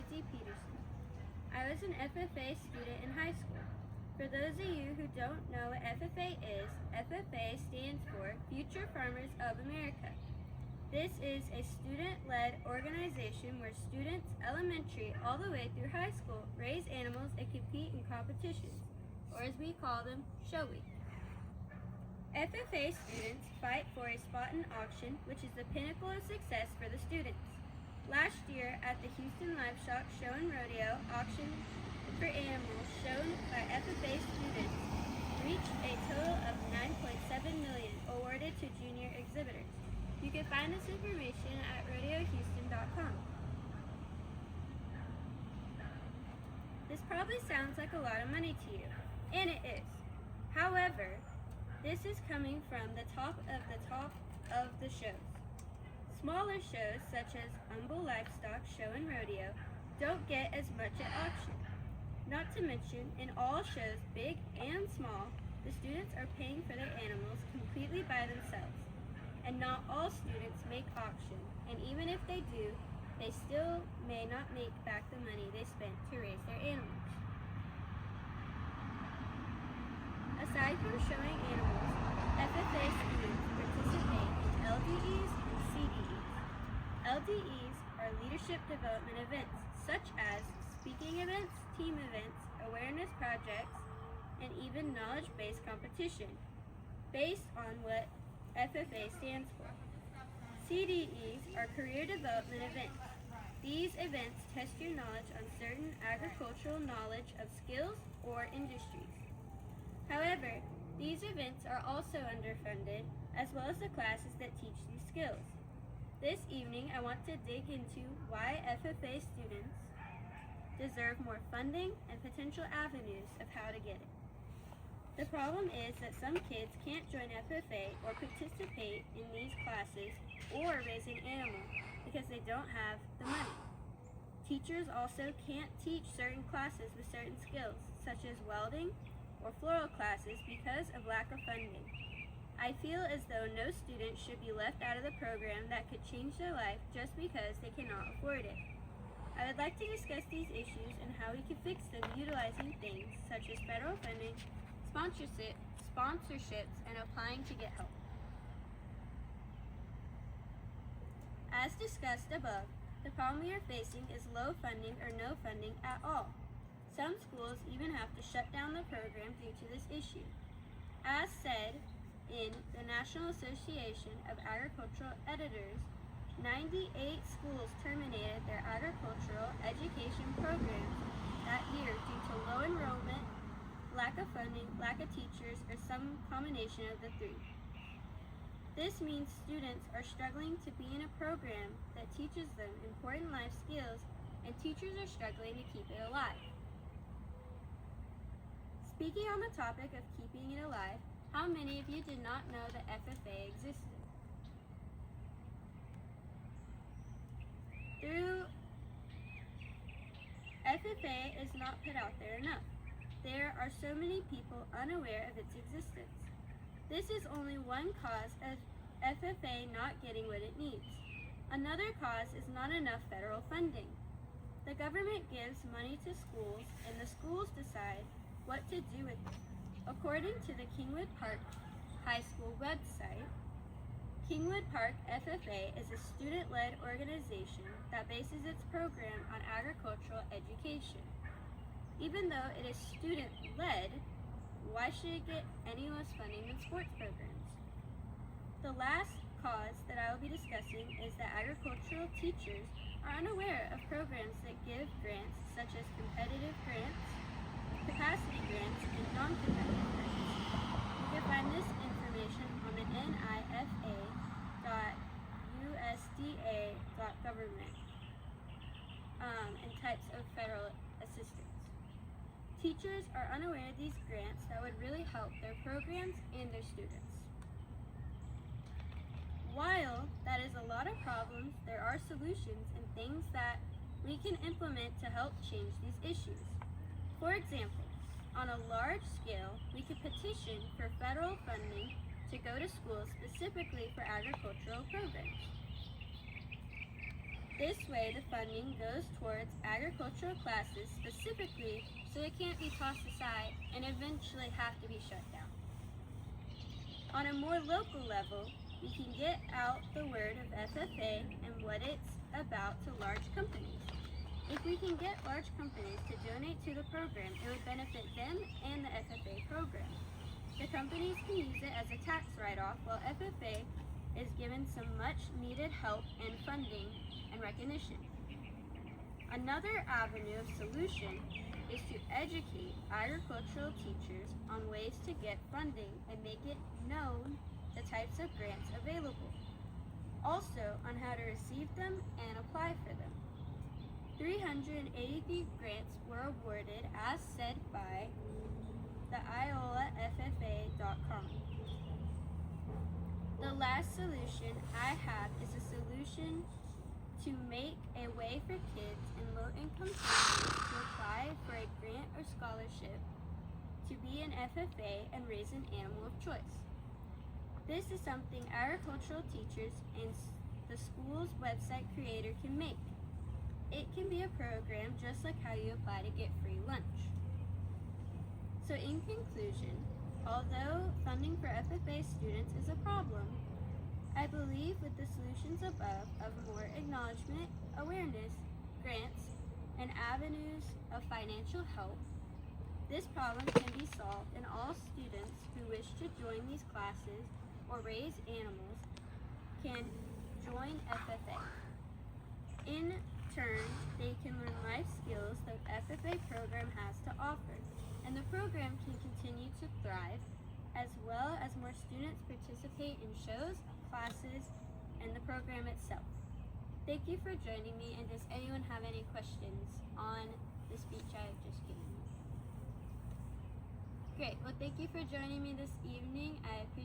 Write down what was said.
Mackenzie Peterson. I was an FFA student in high school. For those of you who don't know what FFA is, FFA stands for Future Farmers of America. This is a student-led organization where students, elementary all the way through high school, raise animals and compete in competitions, or as we call them, show week. FFA students fight for a spot in auction, which is the pinnacle of success for the students. Last year at the Houston Livestock Show and Rodeo, auction for animals shown by FFA students reached a total of $9.7 million awarded to junior exhibitors. You can find this information at rodeohouston.com. This probably sounds like a lot of money to you, and it is. However, this is coming from the top of the shows. Smaller shows such as Humble Livestock Show and Rodeo don't get as much at auction. Not to mention, in all shows, big and small, the students are paying for their animals completely by themselves. And not all students make auction, and even if they do, they still may not make back the money they spent to raise their animals. Aside from showing animals, FFA students participate in LDEs and CDEs. LDEs are leadership development events, such as speaking events, team events, awareness projects, and even knowledge-based competition, based on what FFA stands for. CDEs are career development events. These events test your knowledge on certain agricultural knowledge of skills or industries. However, these events are also underfunded, as well as the classes that teach these skills. This evening, I want to dig into why FFA students deserve more funding and potential avenues of how to get it. The problem is that some kids can't join FFA or participate in these classes or raise an animal because they don't have the money. Teachers also can't teach certain classes with certain skills, such as welding or floral classes, because of lack of funding. I feel as though no student should be left out of the program that could change their life just because they cannot afford it. I would like to discuss these issues and how we can fix them utilizing things such as federal funding, sponsorships, and applying to get help. As discussed above, the problem we are facing is low funding or no funding at all. Some schools even have to shut down the program due to this issue. As said in the National Association of Agricultural Editors, 98 schools terminated their agricultural education programs that year due to low enrollment, lack of funding, lack of teachers, or some combination of the three. This means students are struggling to be in a program that teaches them important life skills, and teachers are struggling to keep it alive. Speaking on the topic of keeping it alive, how many of you did not know that FFA existed? FFA is not put out there enough. There are so many people unaware of its existence. This is only one cause of FFA not getting what it needs. Another cause is not enough federal funding. The government gives money to schools, and the schools decide what to do with it. According to the Kingwood Park High School website, Kingwood Park FFA is a student-led organization that bases its program on agricultural education. Even though it is student-led, why should it get any less funding than sports programs? The last cause that I will be discussing is that agricultural teachers are unaware of programs that give grants such as competitive grants, capacity grants, and non-competitive grants. You can find this information on the nifa.usda.government and types of federal assistance. Teachers are unaware of these grants that would really help their programs and their students. While that is a lot of problems, there are solutions and things that we can implement to help change these issues. For example, on a large scale, we could petition for federal funding to go to schools specifically for agricultural programs. This way, the funding goes towards agricultural classes specifically, so it can't be tossed aside and eventually have to be shut down. On a more local level, we can get out the word of FFA and what it's about to large companies. If we can get large companies to donate to the program, it would benefit them and the FFA program. The companies can use it as a tax write-off, while FFA is given some much needed help and funding and recognition. Another avenue of solution is to educate agricultural teachers on ways to get funding and make it known the types of grants available. Also on how to receive them and apply for them. 383 grants were awarded as said by the IOLAFFA.com. The last solution I have is a solution to make a way for kids in low-income families to apply for a grant or scholarship to be an FFA and raise an animal of choice. This is something agricultural teachers and the school's website creator can make. It can be a program just like how you apply to get free lunch. So in conclusion, although funding for FFA students is a problem, I believe with the solutions above of more acknowledgement, awareness, grants, and avenues of financial help, this problem can be solved and all students who wish to join these classes or raise animals can join FFA. In turn, they can learn life skills the FFA program has to offer, and the program can continue to thrive as well as more students participate in shows, classes, and the program itself. Thank you for joining me, and does anyone have any questions on the speech I have just given? Great, well thank you for joining me this evening. I appreciate